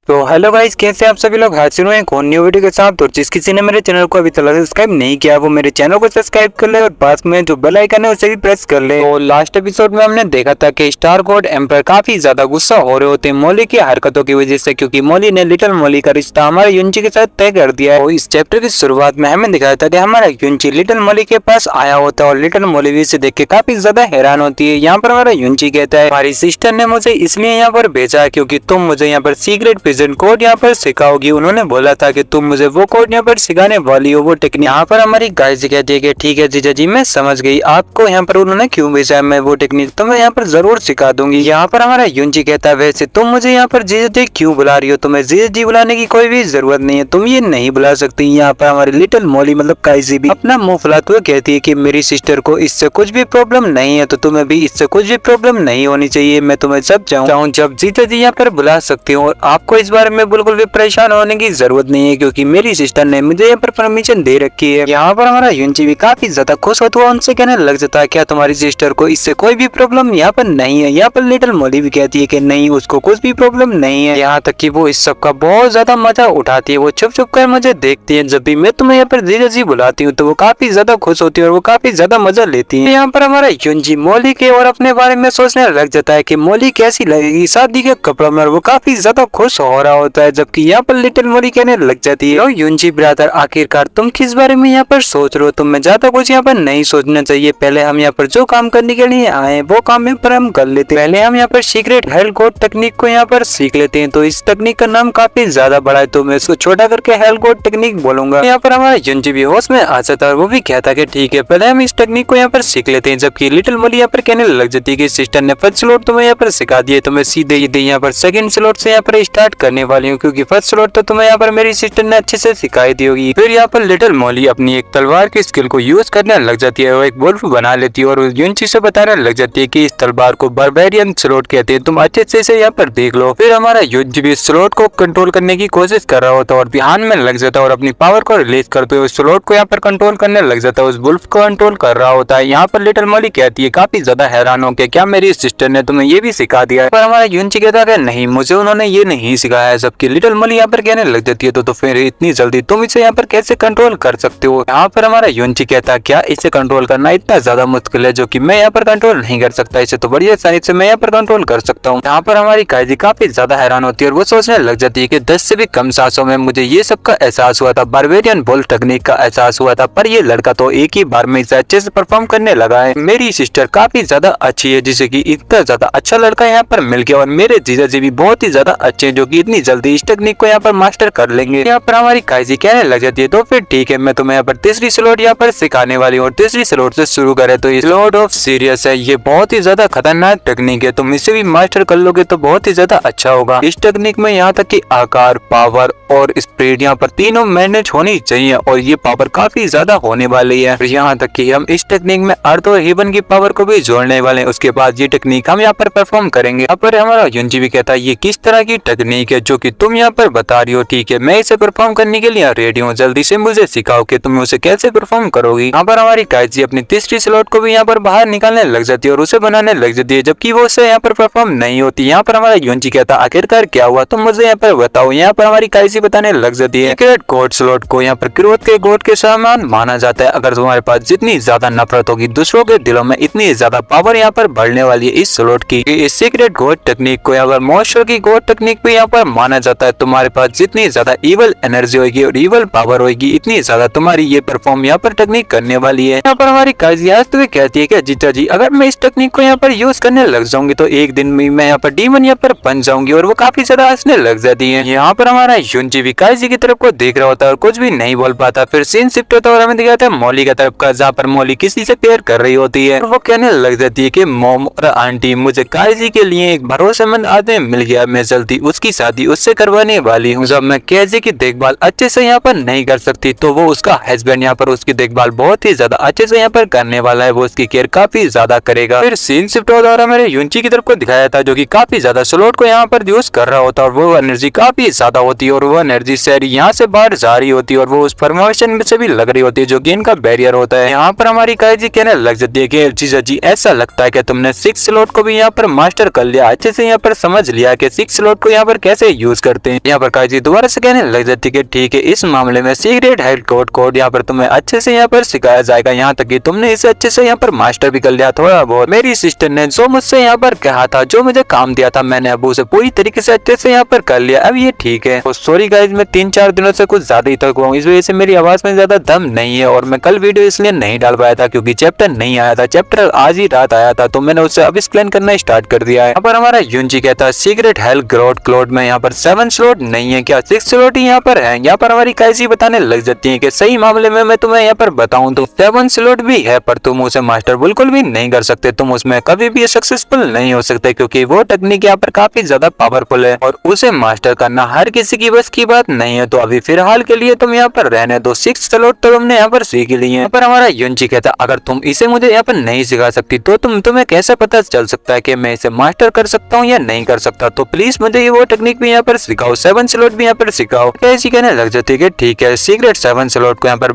तो hello guys, कैसे आप सभी लोग हाजिर हुए एक और न्यू वीडियो के साथ। तो जिस किसी ने मेरे चैनल को अभी तक सब्सक्राइब नहीं किया वो मेरे चैनल को सब्सक्राइब कर ले और पास में जो बेल आइकन है उसे भी प्रेस कर ले। तो लास्ट एपिसोड में हमने देखा था कि स्टार गॉड एम्पायर काफी ज्यादा गुस्सा हो रहे होते हैं मॉली की हरकतों की वजह से, क्योंकि मॉली ने लिटिल मॉली का रिश्ता हमारे यूनची के साथ तय कर दिया है। तो इस चैप्टर की शुरुआत में हमें दिखाया था कि हमारा यूनची लिटिल मॉली के पास आया होता है और लिटिल मॉली भी इसे देख के काफी ज्यादा हैरान होती है। यहाँ पर हमारा यूनची कहता है हमारी सिस्टर ने मुझे इसलिए यहाँ पर भेजा है क्योंकि तुम मुझे यहाँ पर सीक्रेट प्रिजन कोड यहाँ पर सिखाओगी। उन्होंने बोला था कि तुम मुझे वो कोड यहाँ पर सिखाने वाली हो, वो टेक्निक। यहाँ पर हमारी गाइस कहती है कि ठीक है जीजा जी, मैं समझ गई आपको यहाँ पर उन्होंने क्यों भेजा है, मैं वो टेक्निक तुम्हें यहाँ पर जरूर सिखा दूंगी। यहाँ पर हमारा यूनची कहता है वैसे तुम मुझे यहाँ पर जीजा जी क्यों बुला रही हो, तुम्हें जीजा जी बुलाने की कोई भी जरूरत नहीं है, तुम ये नहीं बुला सकती। यहाँ पर हमारी लिटिल मॉली मतलब काइजी भी अपना मुंह फुलाते हुए कहती है कि मेरी सिस्टर को इससे कुछ भी प्रॉब्लम नहीं है, तो तुम्हें भी इससे कुछ भी प्रॉब्लम नहीं होनी चाहिए। मैं तुम्हें जब चाहूँ जब जीजा जी यहाँ पर बुला सकती हूँ और आपको इस बारे में बिल्कुल भी परेशान होने की जरूरत नहीं है क्योंकि मेरी सिस्टर ने मुझे यहाँ पर परमिशन दे रखी है। यहाँ पर हमारा यूनची भी काफी ज्यादा खुश होता हुआ उनसे कहने लग जाता है क्या तुम्हारी सिस्टर को इससे कोई भी प्रॉब्लम यहाँ पर नहीं है। यहाँ पर लिटिल मॉली भी कहती है कि नहीं, उसको कुछ भी प्रॉब्लम नहीं है। यहाँ तक कि वो इस सब का बहुत ज्यादा मजा उठाती है, वो छुप छुप कर मुझे देखती है। जब भी मैं तुम्हें यहाँ पर जीजा जी बुलाती हूँ तो वो काफी ज्यादा खुश होती है और वो काफी ज्यादा मजा लेती है। यहाँ पर हमारा यूनची मॉली के और अपने बारे में सोचने लग जाता है कि मॉली कैसी लगेगी शादी के कपड़ों में, वो काफी ज्यादा खुश हो रहा होता है। जबकि यहाँ पर लिटिल मॉली कहने लग जाती है यूनची ब्रदर आखिरकार तुम किस बारे में यहाँ पर सोच रहे हो, तुम्हें ज्यादा कुछ यहाँ पर नहीं सोचना चाहिए। पहले हम यहाँ पर जो काम करने के लिए आए वो काम यहाँ पर हम कर लेते हैं। पहले हम यहाँ पर सीक्रेट हेल कोड टेक्निक को यहाँ पर सीख लेते हैं। तो इस टेक्निक का नाम काफी ज्यादा बड़ा है तो मैं इसको छोटा करके हेल कोड टेक्निक बोलूंगा। यहाँ पर हमारा यूनची भी होश में आ जाता है और वो भी कहता है कि ठीक है पहले हम इस टेक्निक को यहाँ पर सीख लेते हैं। जबकि लिटिल मॉली यहाँ पर कहने लग जाती है कि सिस्टर ने फर्स्ट स्लॉट तुम्हें यहाँ पर सिखा दिया, तो मैं सीधे यहाँ पर सेकंड स्लॉट से यहाँ पर स्टार्ट करने वाली हूँ क्योंकि फर्स्ट स्लॉट तो तुम्हें यहाँ पर मेरी सिस्टर ने अच्छे से सिखाई दी होगी। फिर यहाँ पर लिटिल मॉली अपनी एक तलवार की स्किल को यूज करने लग जाती है, वो एक वुल्फ बना लेती है और यूनची से बताने लग जाती है कि इस तलवार को बारबेरियन स्लॉट कहते हैं, तुम अच्छे से इसे यहाँ पर देख लो। फिर हमारा यूनची भी स्लॉट को कंट्रोल करने की कोशिश कर रहा होता है और ध्यान में लग जाता है और अपनी पावर को रिलीज करते हुए स्लॉट को यहाँ पर कंट्रोल करने लग जाता है, उस वुल्फ को कंट्रोल कर रहा होता है। यहाँ पर लिटिल मॉली कहती है काफी ज्यादा हैरान हो के क्या मेरी सिस्टर ने तुम्हें ये भी सिखा दिया है। पर हमारा यूनची कहता है नहीं, मुझे उन्होंने ये नहीं सिखाया है। जबकि लिटिल मॉली यहाँ पर कहने लग जाती है तो फिर इतनी जल्दी तुम इसे यहाँ पर कैसे कंट्रोल कर सकते हो। यहाँ पर हमारा यूनची कहता है क्या इसे कंट्रोल करना इतना ज्यादा मुश्किल है जो कि मैं यहाँ पर कंट्रोल नहीं कर सकता, इसे तो बड़ी आसानी से मैं यहाँ पर कंट्रोल कर सकता हूँ। यहाँ पर हमारी काइजी काफी ज्यादा हैरान होती है और वो सोचने लग जाती है कि 10 से भी कम सांसों में मुझे ये सब का एहसास हुआ था, बारबेरियन वुल्फ टेक्निक का एहसास हुआ था, पर ये लड़का तो एक ही बार में इसे अच्छे से परफॉर्म करने लगा है। मेरी सिस्टर काफी ज्यादा अच्छी है जिसे की इतना ज्यादा अच्छा लड़का यहाँ पर मिल गया और मेरे जीजा जी भी बहुत ही ज्यादा अच्छे हैं जो की इतनी जल्दी इस टेक्निक को यहाँ पर मास्टर कर लेंगे। यहाँ पर हमारी काइजी कहने लग जाती है तो फिर ठीक है मैं तुम्हें यहाँ पर तीसरी स्लॉट यहाँ पर सिखाने वाली हूँ और तीसरी स्लॉट से शुरू करें तो स्लॉट ऑफ सीरियस है। ये बहुत ही ज्यादा खतरनाक टेक्निक है, तुम इसे भी मास्टर कर लोगे तो बहुत ही ज्यादा अच्छा होगा। इस टेक्निक में यहाँ तक कि आकार, पावर और स्पीड यहाँ पर तीनों मैनेज होनी चाहिए और ये पावर काफी ज्यादा होने वाली है। यहाँ तक कि हम इस टेक्निक में अर्थ और हेवन की पावर को भी जोड़ने वाले हैं, उसके बाद ये टेक्निक हम यहाँ पर परफॉर्म करेंगे। यहाँ पर हमारा यूनची भी कहता है ये किस तरह की टेक्निक है जो कि तुम यहाँ पर बता रही हो, ठीक है मैं इसे परफॉर्म करने के लिए रेडी हूँ, जल्दी से मुझे सिखाओ कि तुम उसे कैसे परफॉर्म करोगी। यहाँ पर हमारी काइजी अपनी तीसरी स्लॉट को भी यहाँ पर बाहर निकालने लग जाती है और उसे बनाने लग जाती है जबकि वो उसे यहाँ पर परफॉर्म नहीं होती। यहाँ पर हमारा यूनची कहता आखिरकार क्या हुआ तुम मुझे यहाँ पर बताओ। यहाँ पर हमारी काइजी बताने लग जाती है सीक्रेट कोड स्लॉट को यहाँ पर क्रोध के गोड के समान माना जाता है। अगर तुम्हारे पास जितनी ज्यादा नफरत होगी दूसरों के दिलों में इतनी ज्यादा पावर यहाँ पर बढ़ने वाली है इस स्लॉट की। इस सीक्रेट गोड टेक्निक को यहाँ पर मॉन्स्टर की गोड टेक्निक भी यहाँ पर माना जाता है। तुम्हारे पास जितनी ज्यादा इवल एनर्जी होगी और इवल पावर होगी इतनी ज्यादा तुम्हारी ये परफॉर्म यहाँ पर टेक्निक करने वाली है। यहाँ पर हमारी काइजी आज तो कहती है कि जीजा जी अगर मैं इस टेक्निक को यहाँ पर यूज करने लग जाऊंगी तो एक दिन में मैं यहाँ पर डीमन यहाँ पर बन जाऊंगी और वो काफी ज्यादा हंसने लग जाती है। यहाँ पर हमारा यूनची भी काइजी की तरफ को देख रहा होता है और कुछ भी नहीं बोल पाता। फिर सीन शिफ्ट होता है और हमें दिखाता है मॉली की तरफ का जहाँ पर मॉली किसी से प्यार कर रही होती है और वो कहने लग जाती है कि मॉम और आंटी मुझे काइजी के लिए एक भरोसेमंद आदमी मिल गया, मैं जल्दी उसकी शादी उससे करवाने वाली हूँ। जब मैं काइजी की देखभाल अच्छे से यहाँ पर नहीं कर सकती तो वो उसका हस्बैंड यहाँ पर उसकी देखभाल बहुत ही ज्यादा अच्छे से यहाँ पर करने वाला है, वो उसकी केयर काफी ज्यादा करेगा। फिर सीन शिफ्ट होता है मेरे यूनची की तरफ को दिखाया था जो कि काफी ज्यादा स्लॉट को यहाँ पर यूज कर रहा होता है और वो एनर्जी काफी ज्यादा होती है और वो एनर्जी से यहाँ से बाहर जा रही होती है और वो उस फॉर्मेशन में से भी लग रही होती है जो कि इनका बैरियर होता है। यहाँ पर हमारी काइजी कहने लग जाती है कि जीजा जी ऐसा लगता है कि तुमने 6 स्लॉट को भी यहाँ पर मास्टर कर लिया, अच्छे से यहाँ पर समझ लिया कि 6 स्लॉट को यहाँ पर कैसे कैसे यूज करते हैं। यहाँ पर काजी दोबारा से कहने लग जाती है ठीक है, इस मामले में सीक्रेट हेल्थ कोड यहाँ पर तुम्हें अच्छे से यहाँ पर सिखाया जाएगा, यहाँ तक कि तुमने इसे अच्छे से यहाँ पर मास्टर भी कर लिया थोड़ा बहुत। मेरी सिस्टर ने जो मुझसे यहाँ पर कहा था, जो मुझे काम दिया था, मैंने अब उसे पूरी तरीके से अच्छे से यहाँ पर कर लिया, अब ये ठीक है। तो सॉरी गाइज, मैं 3-4 दिनों से कुछ ज्यादा ही थक हुआ हूँ, इस वजह से मेरी आवाज में ज्यादा दम नहीं है और मैं कल वीडियो इसलिए नहीं डाल पाया था क्योंकि चैप्टर नहीं आया था। चैप्टर आज ही रात आया था तो मैंने उसे अब एक्सप्लेन करना स्टार्ट कर दिया है। यहाँ पर हमारा युंजी कहता है सीक्रेट हेल्थ क्लोड में यहाँ पर 7 स्लॉट नहीं है क्या, 6 स्लॉट ही यहाँ पर है। यहाँ पर हमारी काजी बताने लग जाती है कि सही मामले में मैं तुम्हें यहाँ पर बताऊं तो 7 स्लॉट भी है, पर तुम उसे मास्टर बिल्कुल भी नहीं कर सकते, तुम उसमें कभी भी सक्सेसफुल नहीं हो सकते क्योंकि वो टेक्निक यहाँ पर काफी ज्यादा पावरफुल है और उसे मास्टर करना हर किसी की बस की बात नहीं है। तो अभी फिलहाल के लिए तुम यहाँ पर रहने दो, 6 स्लॉट तो तुमने यहाँ पर सीख लिए। यहाँ पर हमारा युंजी कहता अगर तुम इसे मुझे यहाँ पर नहीं सिखा सकती तो तुम्हें कैसे पता चल सकता है कि मैं इसे मास्टर कर सकता हूँ या नहीं कर सकता, तो प्लीज मुझे ये वो टेक्निक भी यहाँ पर सिखाओ, 7 स्लॉट भी यहाँ पर सिखाओ। ऐसी कहने लग जाती है ठीक है, सीक्रेट 7 स्लॉट को यहाँ पर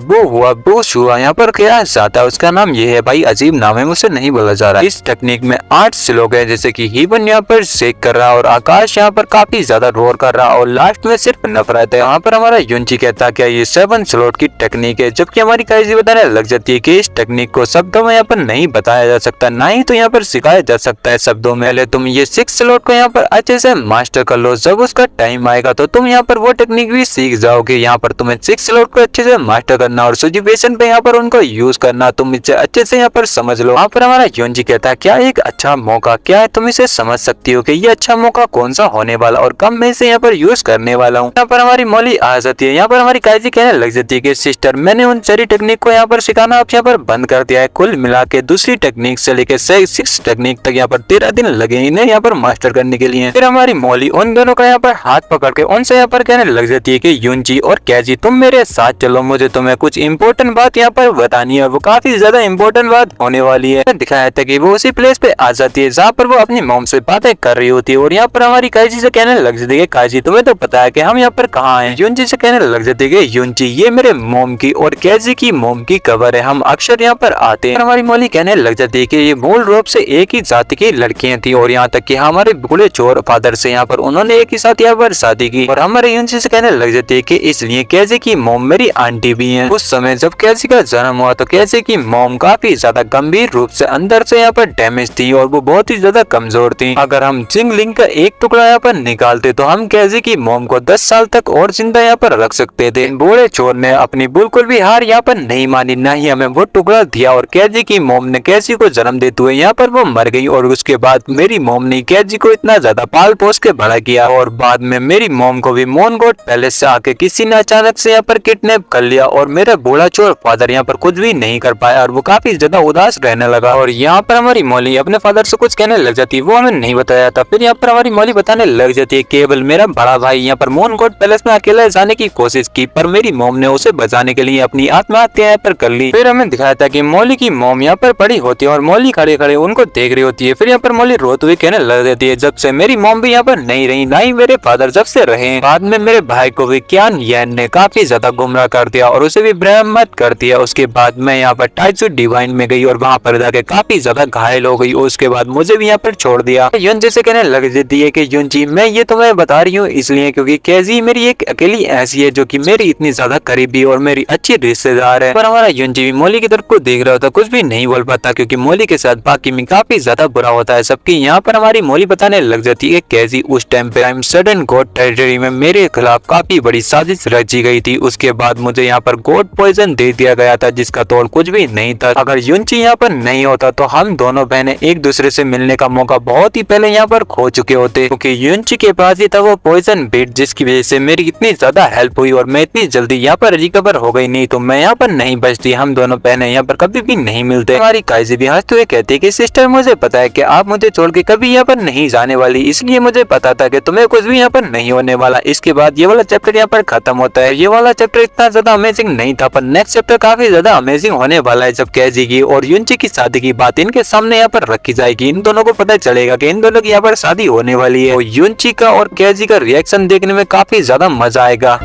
बूश हुआ यहाँ पर क्या जाता है, उसका नाम ये है, भाई अजीब नाम है, मुझसे नहीं बोला जा रहा है। इस टेक्निक में 8 स्लोक है, जैसे कि हीवन यहाँ पर शेक कर रहा और आकाश यहाँ पर काफी ज्यादा रोर कर रहा और लास्ट में सिर्फ नफरत है। यहाँ पर हमारा युंजी कहता क्या ये 7 स्लॉट की टेक्निक है, जबकि हमारी काजी बताने लग जाती है कि इस टेक्निक को शब्दों में यहाँ पर नहीं बताया जा सकता, ना ही तो यहाँ पर सिखाया जा सकता है शब्दों में। पहले तुम ये 6 स्लॉट को यहाँ पर अच्छे से मास्टर कर लो, जब उसका टाइम आएगा तो तुम यहाँ पर वो टेक्निक भी सीख जाओगे। यहाँ पर तुम्हें 6 स्लॉट को अच्छे से मास्टर करना और सिचुएशन पे यहाँ पर उनको यूज करना, तुम इसे अच्छे से यहाँ पर समझ लो। यहाँ पर हमारा युंजी कहता है क्या एक अच्छा मौका, क्या है तुम इसे समझ सकती हो कि ये अच्छा मौका कौन सा होने वाला और कब मैं इसे यहाँ पर यूज करने वाला हूँ। यहाँ पर हमारी मौली आ जाती है। यहाँ पर हमारी काजी कहने लग जाती है कि सिस्टर मैंने उन सारी टेक्निक को यहाँ पर सिखाना अब यहाँ पर बंद कर दिया है, कुल मिला के दूसरी टेक्निक से लेकर 6 टेक्निक तक यहाँ पर 13 दिन लगे इन्हें यहाँ पर मास्टर करने के लिए। फिर हमारी मौली उन दोनों का यहाँ पर हाथ पकड़ के उनसे यहाँ पर कहने लग जाती है कि युंजी और कैजी तुम मेरे साथ चलो, मुझे तुम्हें कुछ इम्पोर्टेंट बात यहाँ पर बतानी है और वो काफी ज्यादा इम्पोर्टेंट बात होने वाली है। दिखाया था कि वो उसी प्लेस पे आ जाती है जहाँ पर वो अपनी मॉम से बातें कर रही होती है और यहाँ पर हमारी काजी से कहने लग जाती है काजी तुम्हें तो पता है कि हम यहाँ पर कहाँ हैं। युंजी से कहने लग जाती है युंजी ये मेरे मॉम की और कैजी की मॉम की कबर है, हम अक्सर यहाँ पर आते हैं। हमारी मौली कहने लग जाती है कि ये मूल रूप से एक ही जाति की लड़कियां थी और यहाँ तक कि हमारे बूढ़े चोर फादर से यहाँ पर उन्होंने एक ही साथ यहाँ पर शादी की और हमारे युंजी से कहने लग जाती है कि इसलिए कैजी की मॉम मेरी आंटी भी है। उस समय जब कैजी का जन्म हुआ तो कैजी की मॉम काफी ज्यादा गंभीर रूप से अंदर से यहाँ पर डैमेज थी और वो बहुत ही ज्यादा कमजोर थी। अगर हम जिंग लिंग का एक टुकड़ा यहाँ पर निकालते तो हम कैजी की मॉम को 10 साल तक और जिंदा यहाँ पर रख सकते थे। बूढ़े चोर ने अपनी बिल्कुल भी हार यहाँ पर नहीं मानी, न ही हमें वो टुकड़ा दिया और कैजी की मॉम ने कैजी को जन्म देते हुए यहाँ पर वो मर गई और उसके बाद मेरी मॉम ने कैजी को इतना ज्यादा पाल पोस के बड़ा किया और बाद में मेरी मॉम को भी मोनगोट पैलेस से आके किसी ने अचानक से यहाँ पर किडनैप कर लिया और मेरा बूढ़ा चोर फादर यहाँ पर कुछ भी नहीं कर पाया और वो काफी ज्यादा उदास रहने लगा। और यहाँ पर हमारी मौली अपने फादर से कुछ कहने लग जाती है, वो हमें नहीं बताया था। फिर यहाँ पर हमारी मौली बताने लग जाती है केवल मेरा बड़ा भाई यहाँ पर मोनगोट पैलेस में अकेला जाने की कोशिश की पर मेरी मॉम ने उसे बचाने के लिए अपनी आत्महत्या यहाँ पर कर ली। फिर हमें दिखाया था कि मौली की मॉम यहाँ पर पड़ी होती है और मौली खड़े खड़े उनको देख रही होती है। फिर यहाँ पर मौली रोते हुए कहने लग जाती है जब से मेरी मॉम भी यहाँ पर नहीं रही, ना ही मेरे फादर जब से रहे। बाद में मेरे भाई को भी क्यान यैन ने काफी ज्यादा गुमराह कर दिया और उसे भी ब्रह्मत कर दिया। उसके बाद मैं यहाँ पर टाइजू डिवाइन में गई और वहाँ पर जाके काफी ज्यादा घायल हो गई और उसके बाद मुझे भी यहाँ पर छोड़ दिया। युंजी से कहने लग जाती है कि युंजी मैं ये तुम्हें बता रही हूँ इसलिए क्योंकि कैजी मेरी एक अकेली ऐसी है जो कि मेरी इतनी ज्यादा करीबी और मेरी अच्छी रिश्तेदार है। पर हमारा युंजी भी मौली की तरफ को देख रहा होता, कुछ भी नहीं बोल पाता क्योंकि मौली के साथ बाकी में काफी ज्यादा बुरा होता है सबकी। यहाँ पर हमारी मौली बताने लग जाती है कैजी उस टाइम पे टाइम सडन गॉड टेरिटरी में मेरे खिलाफ काफी बड़ी साजिश रची गई थी। उसके बाद मुझे यहाँ पर गॉड पॉइजन दे दिया गया था जिसका तोड़ कुछ भी नहीं था। अगर युंजी यहाँ पर नहीं होता तो हम दोनों बहनें एक दूसरे से मिलने का मौका बहुत ही पहले यहाँ पर खो चुके होते क्योंकि युंजी के पास ही था वो पॉइजन बिट जिसकी वजह से मेरी इतनी ज्यादा हेल्प हुई और मैं इतनी जल्दी यहाँ पर रिकवर हो गई, नहीं तो मैं यहाँ पर नहीं बचती। हम दोनों बहनें यहाँ पर कभी भी नहीं मिलते। हमारी काजी भी हंसते हुए कहती है कि सिस्टर मुझे पता है कि आप मुझे छोड़ के कभी यहाँ पर नहीं जाने वाली, इसलिए मुझे पता था कि तुम्हें कुछ भी यहाँ पर नहीं होने वाला। इसके बाद ये वाला चैप्टर यहाँ पर खत्म होता है। ये वाला चैप्टर इतना ज्यादा अमेजिंग नहीं था पर नेक्स्ट चैप्टर काफी ज्यादा अमेजिंग होने वाला है जब कैजी की और युंजी की शादी की बात इनके सामने यहाँ पर रखी जाएगी। इन दोनों को पता चलेगा कि इन दोनों की यहाँ पर शादी होने वाली है और युंजी का और कैजी का रिएक्शन देखने में काफी ज्यादा मजा आएगा।